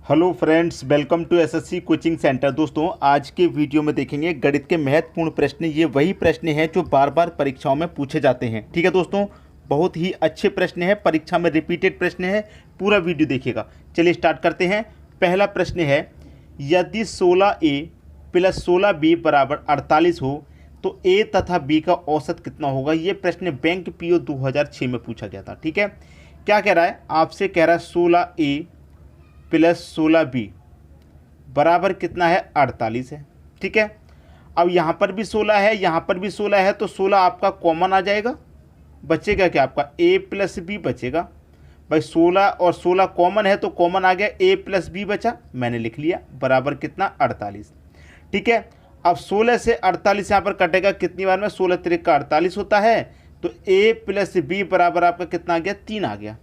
Hello friends, welcome to SSC coaching centre. दोस्तों, आज के वीडियो में देखेंगे गणित के महत्वपूर्ण प्रश्न। ये वही प्रश्न हैं जो बार बार परीक्षाओं में पूछे जाते हैं। ठीक है दोस्तों, बहुत ही अच्छे प्रश्न हैं, परीक्षा में रिपीटेड प्रश्न है। पूरा वीडियो देखिएगा। चलिए स्टार्ट करते हैं। पहला प्रश्न है, यदि 16A + 16B = 48 हो तो A तथा B का औसत कितना होगा। ये प्रश्न बैंक पीओ 2006 में पूछा गया था। ठीक है, क्या कह रहा है आपसे, कह रहा है 16A + 16B बराबर कितना है, 48 है। ठीक है, अब यहाँ पर भी 16 है, यहाँ पर भी 16 है, तो 16 आपका कॉमन आ जाएगा। बचेगा क्या आपका, A + B बचेगा। भाई 16 और 16 कॉमन है तो कॉमन आ गया, A + B बचा, मैंने लिख लिया, बराबर कितना, 48। ठीक है, अब 16 से 48 यहाँ पर कटेगा कितनी बार में, 16 तिरिक का 48 होता है, तो A + B बराबर आपका कितना आ गया, 3 आ गया।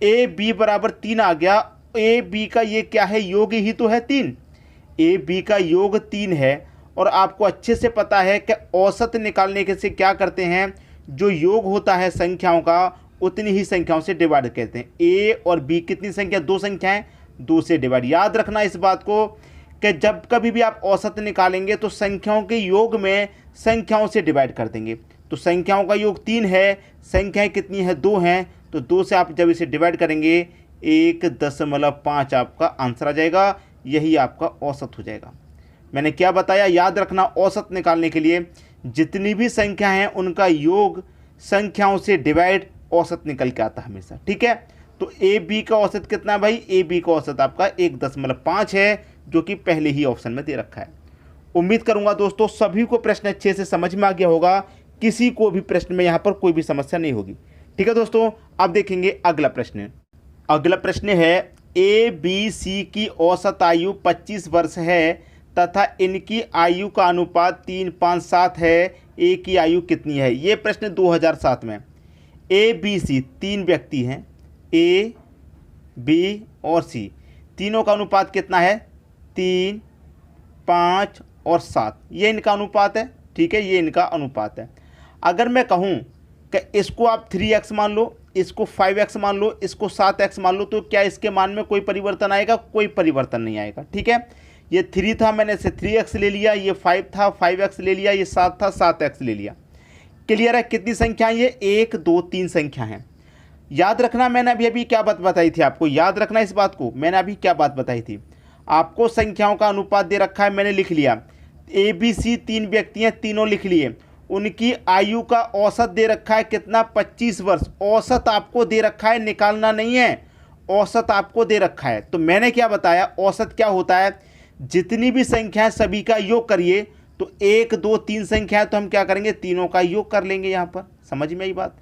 A B बराबर 3 आ गया। ए बी का ये क्या है, योग ही तो है 3। ए बी का योग 3 है और आपको अच्छे से पता है कि औसत निकालने के से क्या करते हैं, जो योग होता है संख्याओं का उतनी ही संख्याओं से डिवाइड करते हैं। ए और बी कितनी संख्या, 2 संख्याएं, 2 से डिवाइड। याद रखना इस बात को कि जब कभी भी आप औसत निकालेंगे तो संख्याओं के योग में संख्याओं से डिवाइड कर देंगे। तो संख्याओं का योग 3 है, संख्याएं कितनी है, 2 हैं, तो 2 से आप जब इसे डिवाइड करेंगे 1.5 आपका आंसर आ जाएगा। यही आपका औसत हो जाएगा। मैंने क्या बताया, याद रखना, औसत निकालने के लिए जितनी भी संख्या हैं उनका योग संख्याओं से डिवाइड औसत निकल के आता है हमेशा। ठीक है, तो ए बी का औसत कितना है भाई, ए बी का औसत आपका 1.5 है, जो कि पहले ही ऑप्शन में दे रखा है। उम्मीद करूंगा दोस्तों सभी को प्रश्न अच्छे से समझ में आ गया होगा, किसी को भी प्रश्न में यहाँ पर कोई भी समस्या नहीं होगी। ठीक है दोस्तों, अब देखेंगे अगला प्रश्न। अगला प्रश्न है, ए बी सी की औसत आयु 25 वर्ष है तथा इनकी आयु का अनुपात 3:5:7 है। ए की आयु कितनी है। ये प्रश्न 2007 में। ए बी सी 3 व्यक्ति हैं, ए बी और सी, तीनों का अनुपात कितना है, 3, 5 और 7। ये इनका अनुपात है। ठीक है, ये इनका अनुपात है। अगर मैं कहूँ कि इसको आप 3x मान लो, इसको 5x मान लो, इसको 7x मान लो, तो क्या इसके मान में कोई परिवर्तन आएगा, कोई परिवर्तन नहीं आएगा। ठीक है, ये 3 था, मैंने इसे 3x ले लिया, ये 5 था, 5x ले लिया, ये 7 था, 7x ले लिया। क्लियर है, कितनी संख्या है ये, 1 2 3 संख्या है। याद रखना, मैंने अभी क्या बात बताई थी आपको, याद रखना इस बात को, मैंने अभी क्या बात बताई थी आपको। संख्याओं का अनुपात दे रखा है, मैंने लिख लिया। ए बी सी 3 व्यक्ति हैं, तीनों लिख लिए। उनकी आयु का औसत दे रखा है कितना, 25 वर्ष। औसत आपको दे रखा है, निकालना नहीं है, औसत आपको दे रखा है। तो मैंने क्या बताया, औसत क्या होता है, जितनी भी संख्या है सभी का योग करिए। तो 1 2 3 संख्या है तो हम क्या करेंगे, तीनों का योग कर लेंगे। यहाँ पर समझ में आई बात,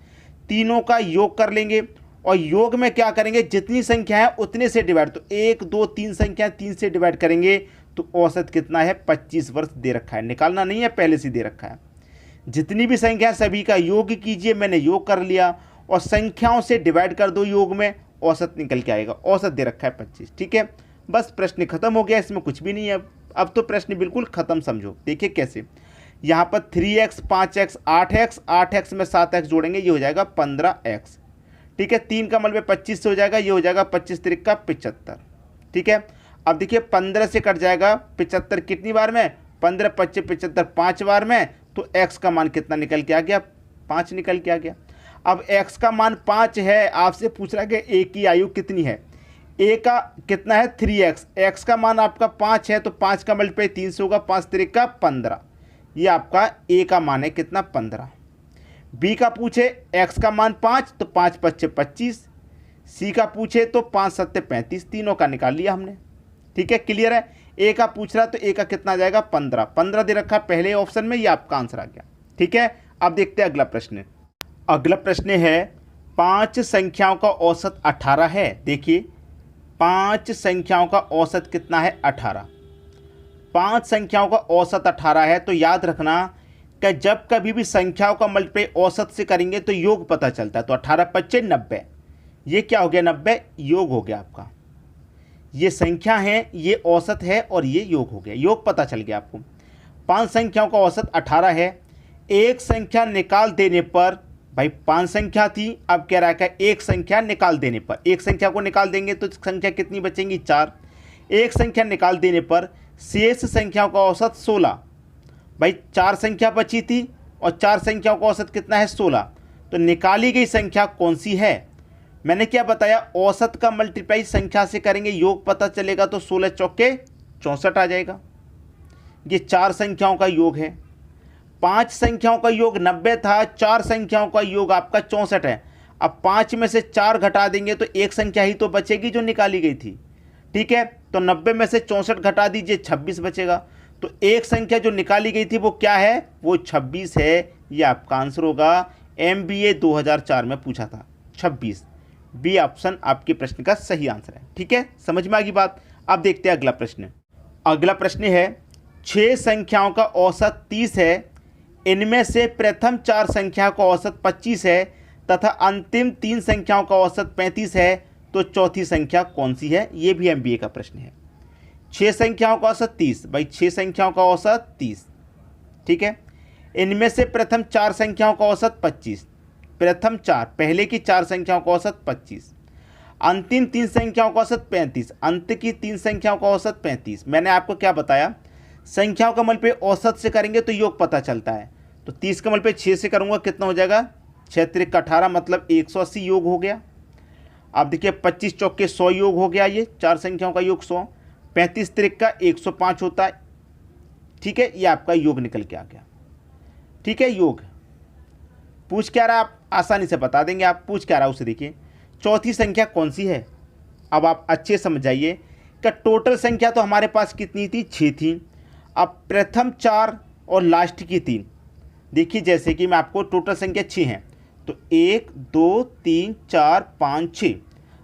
तीनों का योग कर लेंगे और योग में क्या करेंगे, जितनी संख्या है उतने से डिवाइड। तो 1 2 3 संख्या 3 से डिवाइड करेंगे तो औसत कितना है, 25 वर्ष दे रखा है, निकालना नहीं है, पहले से दे रखा है। जितनी भी संख्या सभी का योग कीजिए, मैंने योग कर लिया और संख्याओं से डिवाइड कर दो, योग में औसत निकल के आएगा। औसत दे रखा है 25। ठीक है, बस प्रश्न खत्म हो गया, इसमें कुछ भी नहीं है। अब तो प्रश्न बिल्कुल खत्म समझो। देखिए कैसे, यहाँ पर 3x 5x 8x, 8x में 7x जोड़ेंगे, ये हो जाएगा 15x। ठीक है, 3 का मलबे 25 से हो जाएगा, ये हो जाएगा 25 तिरिक का 75। ठीक है, अब देखिए 15 से कट जाएगा 75 कितनी बार में, 15 25 75 5 बार में, तो x का मान कितना निकल के आ गया, 5 निकल के आ गया। अब x का मान 5 है, आपसे पूछ रहा है कि a की आयु कितनी है। a का कितना है, 3x, x का मान आपका 5 है, तो 5 का मल्टीप्लाई 3 से होगा, 5 तिरिक का 15। ये आपका a का मान है कितना, 15। b का पूछे x का मान 5, तो 5 5 25। c का पूछे तो 5 7 35, तीनों का निकाल लिया हमने। ठीक है, क्लियर है। ए का पूछ रहा है तो ए का कितना आ जाएगा, 15। 15 दे रखा पहले ऑप्शन में, ये आपका आंसर आ गया। ठीक है, अब देखते हैं अगला प्रश्न। अगला प्रश्न है, 5 संख्याओं का औसत 18 है। देखिए 5 संख्याओं का औसत कितना है, 18। 5 संख्याओं का औसत 18 है, तो याद रखना कि जब कभी भी संख्याओं का मल्टीप्लाई औसत से करेंगे तो योग पता चलता है। तो 18 25 90, ये क्या हो गया, 90 योग हो गया आपका। ये संख्या है, ये औसत है और ये योग हो गया, योग पता चल गया आपको। 5 संख्याओं का औसत 18 है। एक संख्या निकाल देने पर, भाई 5 संख्या थी, अब कह रहा है कि एक संख्या निकाल देने पर, एक संख्या को निकाल देंगे तो संख्या कितनी बचेंगी, 4। एक संख्या निकाल देने पर शेष संख्याओं का औसत 16। भाई 4 संख्या बची थी और 4 संख्याओं का औसत कितना है 16, तो निकाली गई संख्या कौन सी है। मैंने क्या बताया, औसत का मल्टीप्लाई संख्या से करेंगे, योग पता चलेगा तो 16 चौके 64 आ जाएगा। ये 4 संख्याओं का योग है। 5 संख्याओं का योग 90 था, 4 संख्याओं का योग आपका 64 है। अब 5 में से 4 घटा देंगे तो एक संख्या ही तो बचेगी जो निकाली गई थी, ठीक है। तो 90 में से 64 घटा दीजिए, 26 बचेगा। तो एक संख्या जो निकाली गई थी वो क्या है, वो 26 है। ये आपका आंसर होगा। MBA 2004 में पूछा था 26। बी ऑप्शन आपके प्रश्न का सही आंसर है, ठीक है। समझ में आ गई बात। अब देखते हैं अगला प्रश्न। अगला प्रश्न है 6 संख्याओं का औसत 30 है, इनमें से प्रथम 4 संख्या का औसत 25 है तथा अंतिम 3 संख्याओं का औसत 35 है, तो चौथी संख्या कौन सी है। ये भी MBA का प्रश्न है। 6 संख्याओं का औसत 30, भाई 6 संख्याओं का औसत 30, ठीक है। इनमें से प्रथम 4 संख्याओं का औसत 25, प्रथम 4 पहले की 4 संख्याओं का औसत 25, अंतिम 3 संख्याओं का औसत 35, अंत की 3 संख्याओं का औसत 35। मैंने आपको क्या बताया, संख्याओं का मल्टीप्लाई औसत से करेंगे तो योग पता चलता है। तो 30 का मल्टीप्लाई 6 से करूंगा, कितना हो जाएगा 6 त्रिक 18, मतलब 180 योग हो गया। अब देखिए 25 चौके 100 योग हो गया। ये 4 संख्याओं का योग 100, 35 त्रिक का 105 होता है, ठीक है। ये आपका योग निकल के आ गया, ठीक है। योग पूछ क्या रहा, आप आसानी से बता देंगे। आप पूछ क्या रहा उसे देखिए, चौथी संख्या कौन सी है। अब आप अच्छे समझाइए कि टोटल संख्या तो हमारे पास कितनी थी, 6 थी। अब प्रथम 4 और लास्ट की 3, देखिए जैसे कि मैं आपको टोटल संख्या 6 है, तो 1 2 3 4 5 6।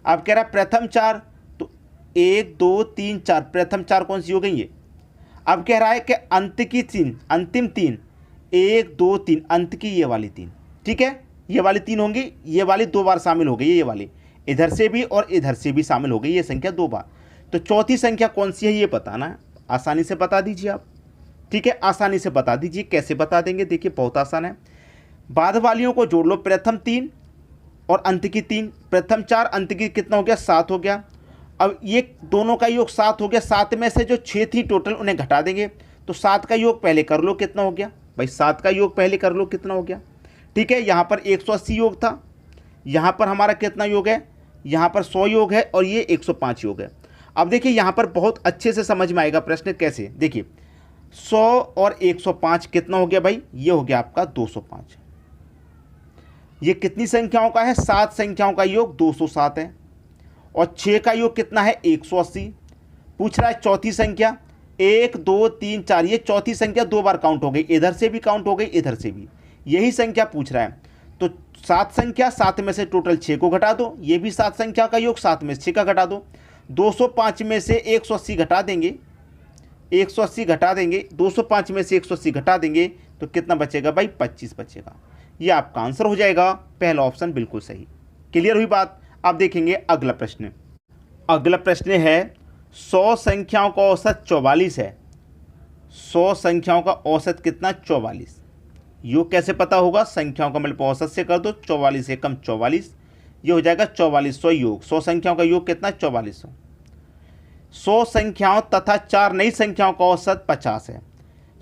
अब कह रहा प्रथम 4, तो 1 2 3 4, प्रथम 4 कौन सी हो गई ये। अब कह रहा है कि अंत की 3, अंतिम 3, 1 2 3, अंत की ये वाली 3, ठीक है। ये वाली 3 होंगी, ये वाली 2 बार शामिल हो गई, ये वाली इधर से भी और इधर से भी शामिल हो गई, ये संख्या 2 बार। तो चौथी संख्या कौन सी है ये बताना है। आसानी से बता दीजिए आप, ठीक है। आसानी से बता दीजिए, कैसे बता देंगे, देखिए बहुत आसान है। बाद वालियों को जोड़ लो, प्रथम 3 और अंत की 3, प्रथम 4 अंत की कितना हो गया 7 हो गया। अब ये दोनों का योग 7 हो गया। 7 में से जो 6 थी टोटल उन्हें घटा देंगे, तो 7 का योग पहले कर लो, कितना हो गया भाई, 7 का योग पहले कर लो, कितना हो गया, ठीक है। यहाँ पर 180 योग था, यहाँ पर हमारा कितना योग है, यहाँ पर 100 योग है और ये 105 योग है। अब देखिए यहाँ पर बहुत अच्छे से समझ में आएगा प्रश्न कैसे। देखिए 100 और 105 कितना हो गया भाई, ये हो गया आपका 205। ये कितनी संख्याओं का है, 7 संख्याओं का योग 207 है और 6 का योग कितना है 180। पूछ रहा है चौथी संख्या, 1 2 3 4, ये चौथी संख्या 2 बार काउंट हो गई, इधर से भी काउंट हो गई, इधर से भी, यही संख्या पूछ रहा है। तो 7 संख्या, 7 में से टोटल 6 को घटा दो, ये भी 7 संख्या का योग, 7 में से 6 का घटा दो। 205 में से 180 घटा देंगे, 180 घटा देंगे, 205 में से 180 घटा देंगे तो कितना बचेगा भाई, 25 बचेगा। ये आपका आंसर हो जाएगा, पहला ऑप्शन बिल्कुल सही। क्लियर हुई बात। अब देखेंगे अगला प्रश्न। अगला प्रश्न है 100 संख्याओं का औसत 44 है। 100 संख्याओं का औसत कितना, 44। योग कैसे पता होगा, संख्याओं का मतलब औसत से कर दो, 44 से कम 44, ये हो जाएगा 4400 योग। 100 संख्याओं का योग कितना, 4400। 100 संख्याओं तथा 4 नई संख्याओं का औसत 50 है।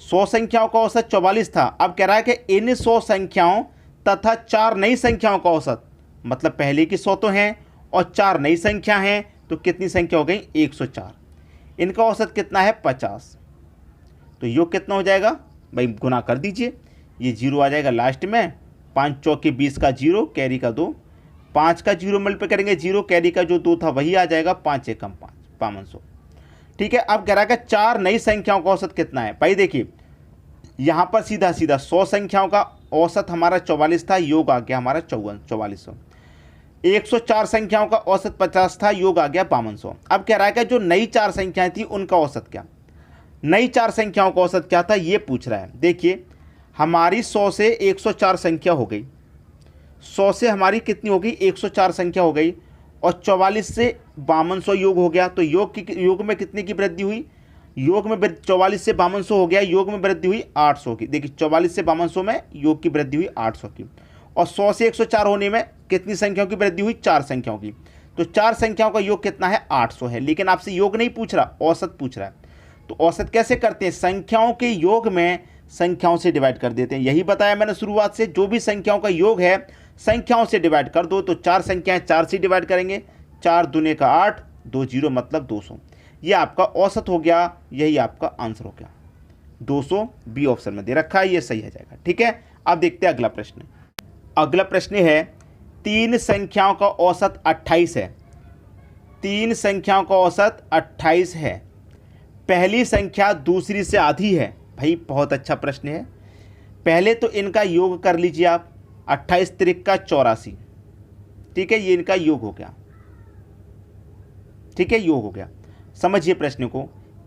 100 संख्याओं का औसत 44 था, अब कह रहा है कि इन 100 संख्याओं तथा 4 नई संख्याओं का औसत, मतलब पहले की 100 तो हैं और 4 नई संख्या हैं, तो कितनी संख्या हो गई, 104। इनका औसत कितना है, 50। तो योग कितना हो जाएगा भाई, गुना कर दीजिए, ये 0 आ जाएगा लास्ट में, 5 चौके 20 का 0, कैरी का 2, 5 का 0 मल्टीप्लाई करेंगे 0, कैरी का जो 2 था वही आ जाएगा, 5 एकम 5, 5500, ठीक है। अब कह रहा है 4 नई संख्याओं का औसत कितना है भाई। देखिए यहाँ पर सीधा सीधा 100 संख्याओं का औसत हमारा 44 था, योग आ गया हमारा 4400। 104 संख्याओं का औसत 50 था, योग आ गया 5200। अब कह रहा है कि जो नई 4 संख्याएं थी उनका औसत क्या, नई 4 संख्याओं का औसत क्या था ये पूछ रहा है। देखिए हमारी 100 से 104 संख्या हो गई, 100 से हमारी कितनी हो गई, 104 संख्या हो गई, और 44 से 5200 योग हो गया। तो योग में कितने की वृद्धि हुई, योग में 44 से 5200 हो गया, योग में वृद्धि हुई 800 की। देखिए 44 से 5200 में योग की वृद्धि हुई 800 की, और 100 से 104 होने में कितनी संख्याओं की वृद्धि हुई, 4 संख्याओं की। तो 4 संख्याओं का योग कितना है 800 है। लेकिन आपसे योग नहीं पूछ रहा, औसत पूछ रहा है। तो औसत कैसे करते हैं, संख्याओं के योग में संख्याओं से डिवाइड कर देते हैं। यही बताया मैंने शुरुआत से, जो भी संख्याओं का योग है संख्याओं से डिवाइड कर दो। तो 4 संख्याएं 4 से डिवाइड करेंगे, 4 दूने का 8, 2 जीरो मतलब 200। ये आपका औसत हो गया, यही आपका आंसर हो गया 200। बी ऑप्शन में दे रखा है, ये सही हो जाएगा। ठीक है, अब देखते हैं अगला प्रश्न। अगला प्रश्न है 3 संख्याओं का औसत 28 है। 3 संख्याओं का औसत 28 है, पहली संख्या दूसरी से आधी है। भाई बहुत अच्छा प्रश्न है। पहले तो इनका योग कर लीजिए आप, 28 त्रिका 84। ठीक है, ये इनका योग हो गया। ठीक है, योग हो गया। समझिए प्रश्न को,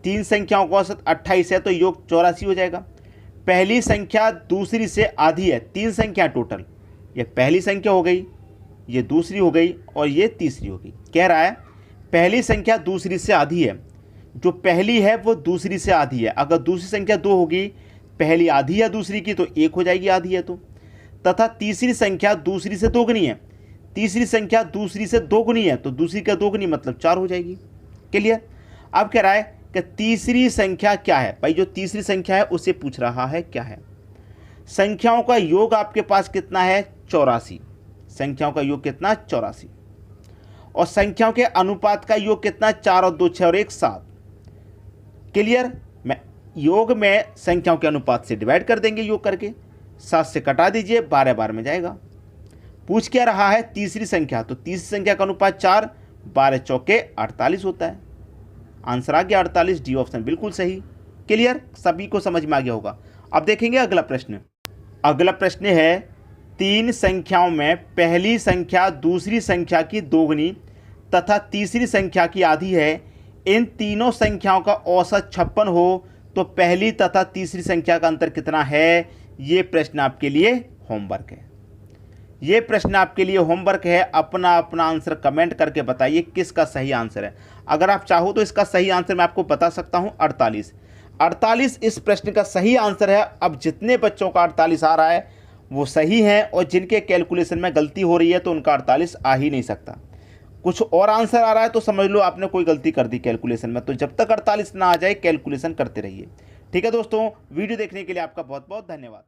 3 संख्याओं का औसत 28 है तो योग 84 हो जाएगा। पहली संख्या दूसरी से आधी है, 3 संख्या टोटल, ये पहली संख्या हो गई, ये दूसरी हो गई और ये तीसरी हो गई। कह रहा है पहली संख्या दूसरी से आधी है, जो पहली है वो दूसरी से आधी है। अगर दूसरी संख्या 2 होगी, पहली आधी है दूसरी की तो 1 हो जाएगी, आधी है तो। तथा तीसरी संख्या दूसरी से दोगुनी है, तीसरी संख्या दूसरी से दोगुनी है तो दूसरी का दोगुनी मतलब 4 हो जाएगी। क्लियर। अब कह रहा है कि तीसरी संख्या क्या है। भाई जो तीसरी संख्या है उसे पूछ रहा है क्या है। संख्याओं का योग आपके पास कितना है 84। संख्याओं का योग कितना 84। और संख्याओं के अनुपात का योग कितना 4 और 2 6 और 1 7। क्लियर। मैं योग में संख्याओं के अनुपात से डिवाइड कर देंगे, योग करके 7 से कटा दीजिए, 12 बार में जाएगा। पूछ क्या रहा है तीसरी संख्या, तो तीसरी संख्या का अनुपात 4, 12 चौके 48 होता है। आंसर आ गया 48, डी ऑप्शन बिल्कुल सही। क्लियर, सभी को समझ में आ गया होगा। अब देखेंगे अगला प्रश्न। अगला प्रश्न है 3 संख्याओं में पहली संख्या दूसरी संख्या की दोगुनी तथा तीसरी संख्या की आधी है। इन तीनों संख्याओं का औसत 56 हो तो पहली तथा तीसरी संख्या का अंतर कितना है। ये प्रश्न आपके लिए होमवर्क है। ये प्रश्न आपके लिए होमवर्क है। अपना अपना आंसर कमेंट करके बताइए किसका सही आंसर है। अगर आप चाहो तो इसका सही आंसर मैं आपको बता सकता हूं 48। 48 इस प्रश्न का सही आंसर है। अब जितने बच्चों का 48 आ रहा है वो सही है, और जिनके कैलकुलेशन में गलती हो रही है तो उनका 48 आ ही नहीं सकता। कुछ और आंसर आ रहा है तो समझ लो आपने कोई गलती कर दी कैलकुलेशन में। तो जब तक 48 ना आ जाए कैलकुलेशन करते रहिए। ठीक है दोस्तों, वीडियो देखने के लिए आपका बहुत बहुत धन्यवाद।